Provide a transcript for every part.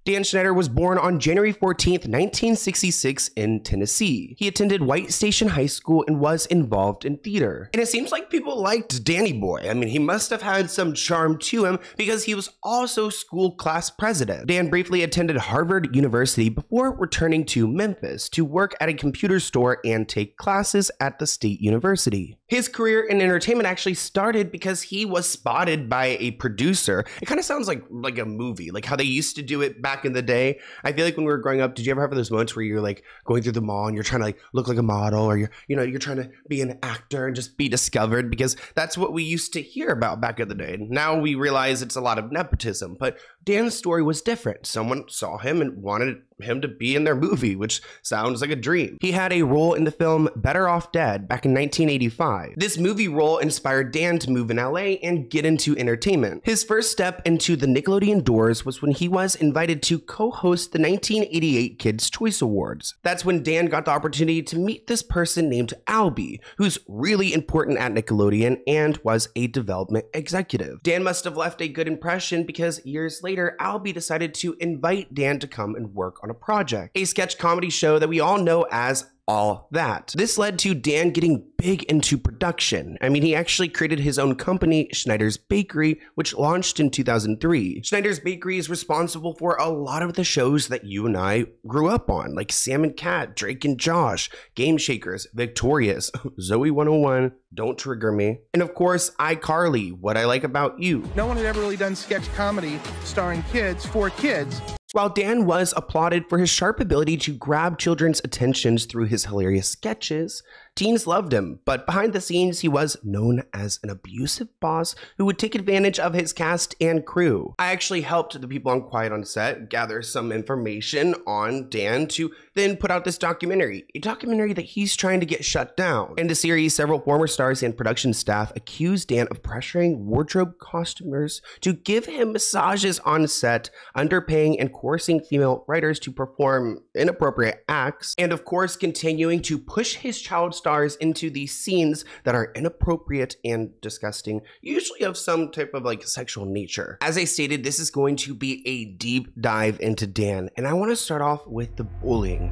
Dan Schneider was born on January 14th, 1966 in Tennessee. He attended White Station High School and was involved in theater. And it seems like people liked Danny Boy. I mean, he must have had some charm to him because he was also school class president. Dan briefly attended Harvard University before returning to Memphis to work at a computer store and take classes at the State University. His career in entertainment actually started because he was spotted by a producer. It kind of sounds like a movie, like how they used to do it back in the day. I feel like when we were growing up, did you ever have those moments where you're like going through the mall and you're trying to like look like a model, or you're trying to be an actor and just be discovered? Because that's what we used to hear about back in the day. Now we realize it's a lot of nepotism, but Dan's story was different. Someone saw him and wanted him to be in their movie, which sounds like a dream. He had a role in the film Better Off Dead back in 1985. This movie role inspired Dan to move in LA and get into entertainment. His first step into the Nickelodeon doors was when he was invited to co-host the 1988 Kids' Choice Awards. That's when Dan got the opportunity to meet this person named Albie, who's really important at Nickelodeon and was a development executive. Dan must have left a good impression because years later, Albie decided to invite Dan to come and work on a project, a sketch comedy show that we all know as All That. This led to Dan getting big into production. I mean, he actually created his own company, Schneider's Bakery, which launched in 2003. Schneider's Bakery is responsible for a lot of the shows that you and I grew up on, like Sam and Cat, Drake and Josh, Game Shakers, Victorious, Zoe 101, Don't Trigger Me, and of course, iCarly, What I Like About You. No one had ever really done sketch comedy starring kids for kids. While Dan was applauded for his sharp ability to grab children's attentions through his hilarious sketches, teens loved him, but behind the scenes, he was known as an abusive boss who would take advantage of his cast and crew. I actually helped the people on Quiet on Set gather some information on Dan to then put out this documentary, a documentary that he's trying to get shut down. In the series, several former stars and production staff accused Dan of pressuring wardrobe costumers to give him massages on set, underpaying and coercing female writers to perform inappropriate acts, and of course continuing to push his child stars into these scenes that are inappropriate and disgusting, usually of some type of like sexual nature. As I stated, this is going to be a deep dive into Dan, and I want to start off with the bullying.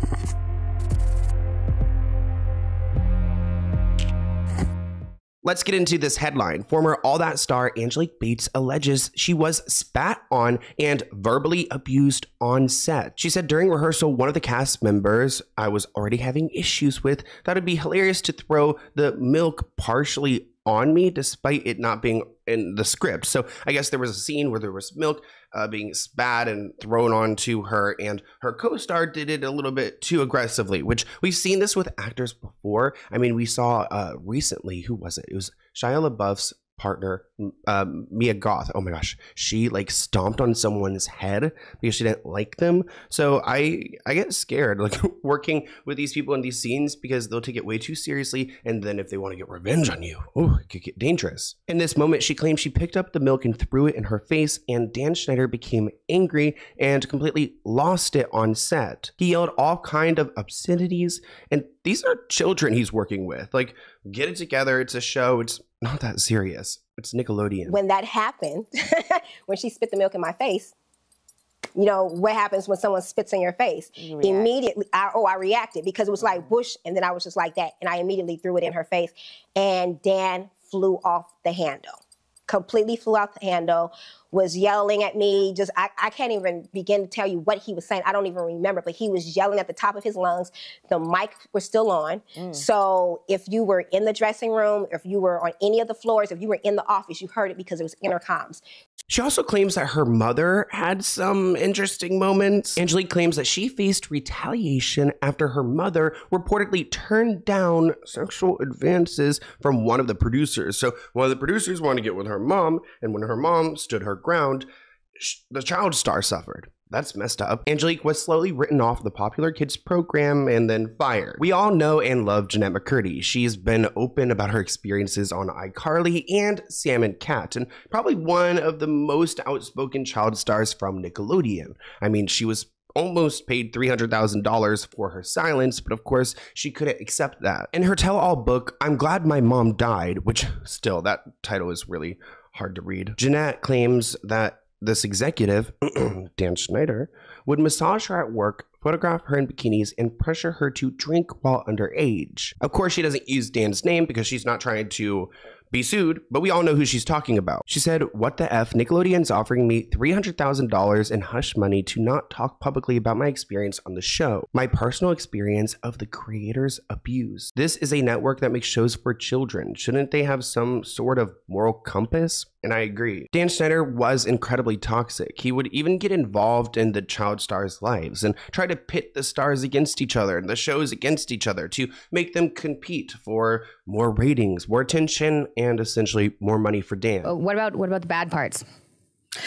Let's get into this headline. Former All That star Angelique Bates alleges she was spat on and verbally abused on set. She said during rehearsal, one of the cast members I was already having issues with thought it'd be hilarious to throw the milk partially on me despite it not being in the script. So I guess there was a scene where there was milk being spat and thrown onto her, and her co-star did it a little bit too aggressively, which we've seen this with actors before. I mean, we saw recently, who was it? It was Shia LaBeouf's partner, Mia Goth. Oh my gosh, she like stomped on someone's head because she didn't like them. So I get scared like working with these people in these scenes because they'll take it way too seriously, and then if they want to get revenge on you, oh, it could get dangerous. In this moment, she claimed she picked up the milk and threw it in her face, and Dan Schneider became angry and completely lost it on set. He yelled all kind of obscenities, and these are children he's working with. Like, get it together. It's a show. It's not that serious. It's Nickelodeon. When that happened, when she spit the milk in my face, you know, what happens when someone spits in your face? Immediately, I reacted because it was like whoosh, and then I was just like that, and I immediately threw it in her face, and Dan flew off the handle. Completely flew out the handle, was yelling at me. Just, I can't even begin to tell you what he was saying. I don't even remember, but he was yelling at the top of his lungs. The mic was still on. So if you were in the dressing room, if you were on any of the floors, if you were in the office, you heard it because it was intercoms. She also claims that her mother had some interesting moments. Angelique claims that she faced retaliation after her mother reportedly turned down sexual advances from one of the producers. So one of the producers wanted to get with her mom, and when her mom stood her ground, the child star suffered. That's messed up. Angelique was slowly written off the popular kids program and then fired. We all know and love Jeanette McCurdy. She's been open about her experiences on iCarly and Sam and Cat, and probably one of the most outspoken child stars from Nickelodeon. I mean, she was almost paid $300,000 for her silence, but of course she couldn't accept that. In her tell-all book, I'm Glad My Mom Died, which still, that title is really hard to read, Jeanette claims that this executive, Dan Schneider, would massage her at work, photograph her in bikinis, and pressure her to drink while underage. Of course, she doesn't use Dan's name because she's not trying to be sued, but we all know who she's talking about. She said, "What the F? Nickelodeon's offering me $300,000 in hush money to not talk publicly about my experience on the show. My personal experience of the creator's abuse. This is a network that makes shows for children. Shouldn't they have some sort of moral compass?" And I agree. Dan Schneider was incredibly toxic. He would even get involved in the child stars' lives and try to pit the stars against each other and the shows against each other to make them compete for more ratings, more attention, and essentially more money for Dan. What about the bad parts?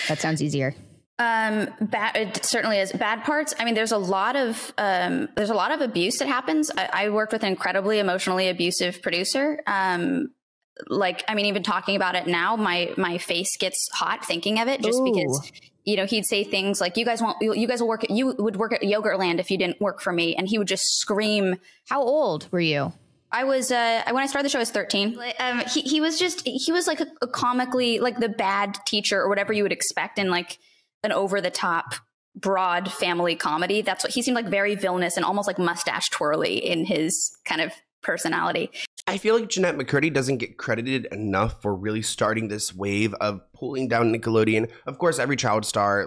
That sounds easier. It certainly is. Bad parts. I mean, there's a lot of abuse that happens. I worked with an incredibly emotionally abusive producer. Even talking about it now, my face gets hot thinking of it, just Ooh. because, he'd say things like, you guys would work at Yogurtland if you didn't work for me. And he would just scream. How old were you? I was, when I started the show, I was 13. He was like a comically, like the bad teacher or whatever you would expect in like an over the top broad family comedy. That's what he seemed like, very villainous and almost like mustache twirly in his kind of personality. I feel like Jeanette McCurdy doesn't get credited enough for really starting this wave of pulling down Nickelodeon. Of course, every child star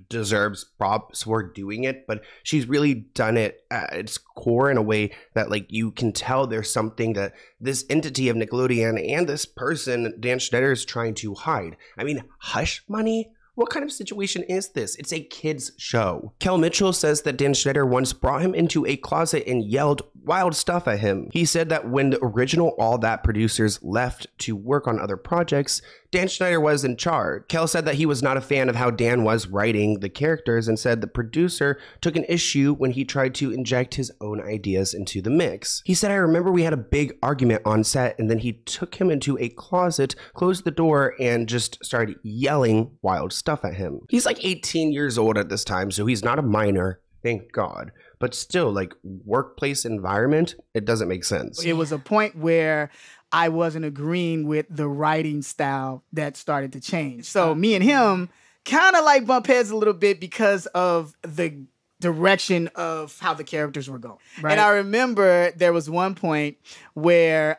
deserves props for doing it, but she's really done it at its core in a way that you can tell there's something that this entity of Nickelodeon and this person, Dan Schneider, is trying to hide. I mean, hush money? What kind of situation is this? It's a kid's show. Kel Mitchell says that Dan Schneider once brought him into a closet and yelled wild stuff at him. He said that when the original All That producers left to work on other projects, Dan Schneider was in charge. Kel said that he was not a fan of how Dan was writing the characters and said the producer took an issue when he tried to inject his own ideas into the mix. He said, "I remember we had a big argument on set and then he took him into a closet, closed the door, and just started yelling wild stuff at him." He's like 18 years old at this time, so he's not a minor, thank God. But still, workplace environment, it doesn't make sense. It was a point where I wasn't agreeing with the writing style that started to change. So me and him kind of bump heads a little bit because of the direction of how the characters were going. Right. And I remember there was one point where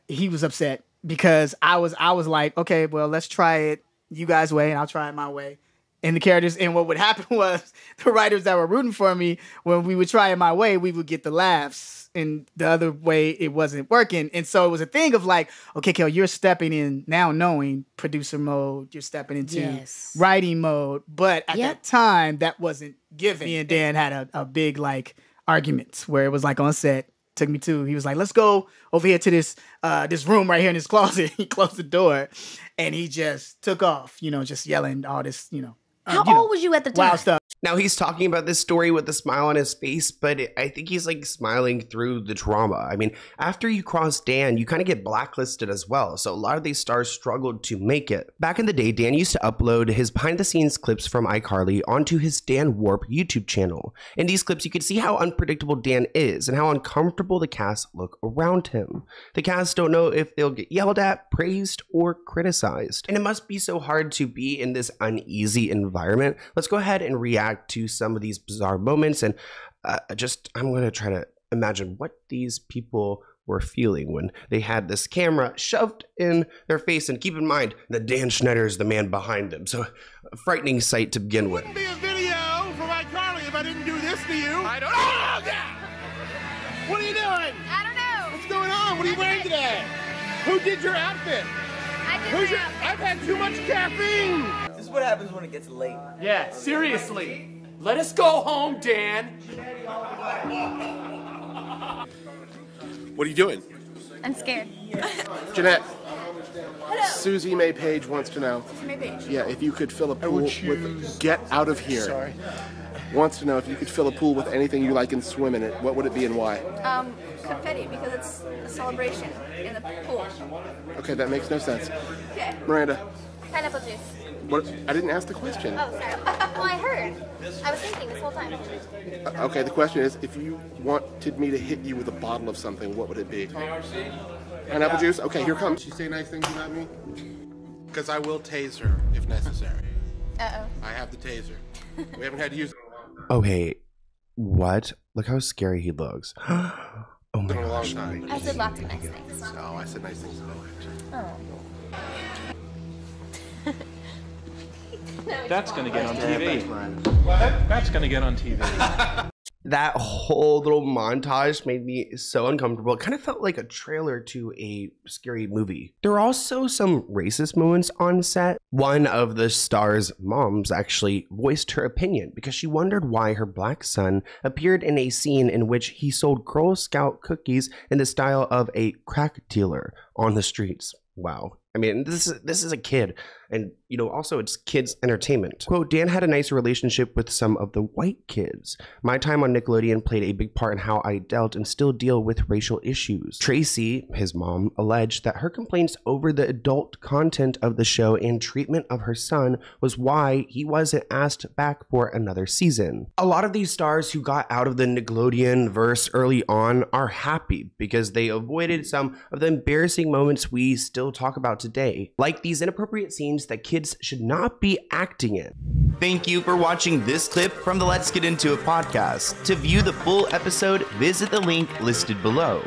he was upset because I was like, okay, well, let's try it you guys' way and I'll try it my way. And the characters, and what would happen was the writers that were rooting for me, when we would try it my way, we would get the laughs, and the other way it wasn't working. And so it was a thing of okay, Kel, you're stepping in now knowing producer mode, you're stepping into writing mode. But at that time, that wasn't given. Me and Dan had a big argument where it was on set. Took me to, he was like, "Let's go over here to this room right here in this closet." He closed the door and he just took off, just yelling all this, How old was you at the time? Wild stuff. Now he's talking about this story with a smile on his face, but I think he's smiling through the trauma. I mean, after you cross Dan, you kind of get blacklisted as well. So a lot of these stars struggled to make it. Back in the day, Dan used to upload his behind the scenes clips from iCarly onto his Dan Warp YouTube channel. In these clips, you could see how unpredictable Dan is and how uncomfortable the cast look around him. The cast don't know if they'll get yelled at, praised, or criticized. And it must be so hard to be in this uneasy environment. Let's go ahead and react to some of these bizarre moments, and I'm going to try to imagine what these people were feeling when they had this camera shoved in their face. And keep in mind that Dan Schneider is the man behind them, so a frightening sight to begin with. It wouldn't be a video from iCarly if I didn't do this to you. I don't know. Oh, yeah. What are you doing? I don't know. What's going on? What are you wearing today? Who did your outfit? I've had too much caffeine. This is what happens when it gets late. Yeah, seriously. Let us go home, Dan. What are you doing? I'm scared. Jeanette. Hello. Susie May Page wants to know. Susie May Page. Yeah, if you could fill a pool with... Get out of here. Sorry. Wants to know if you could fill a pool with anything you like and swim in it, what would it be and why? Confetti, because it's a celebration in the pool. Okay, that makes no sense. Okay. Miranda. Pineapple juice. What? I didn't ask the question. Oh, sorry. Well, I heard. I was thinking this whole time. Okay, the question is, if you wanted me to hit you with a bottle of something, what would it be? Pineapple juice? Okay, here comes. She say nice things about me? Because I will tase her if necessary. Uh-oh. I have the taser. We haven't had to use it Oh, hey. What? Look how scary he looks. Oh my in a long gosh. time. I said lots of nice things. No, I said nice things about it. Oh. That's going to get on TV. What? That's going to get on TV. That whole little montage made me so uncomfortable. It kind of felt like a trailer to a scary movie. There were also some racist moments on set. One of the star's moms actually voiced her opinion because she wondered why her black son appeared in a scene in which he sold Girl Scout cookies in the style of a crack dealer on the streets. Wow. I mean, this is a kid, and also it's kids' entertainment. Quote, Dan had a nice relationship with some of the white kids. My time on Nickelodeon played a big part in how I dealt and still deal with racial issues. Tracy, his mom, alleged that her complaints over the adult content of the show and treatment of her son was why he wasn't asked back for another season. A lot of these stars who got out of the Nickelodeon verse early on are happy because they avoided some of the embarrassing moments we still talk about today, like these inappropriate scenes that kids should not be acting in. Thank you for watching this clip from the Let's Get Into It podcast. To view the full episode, visit the link listed below.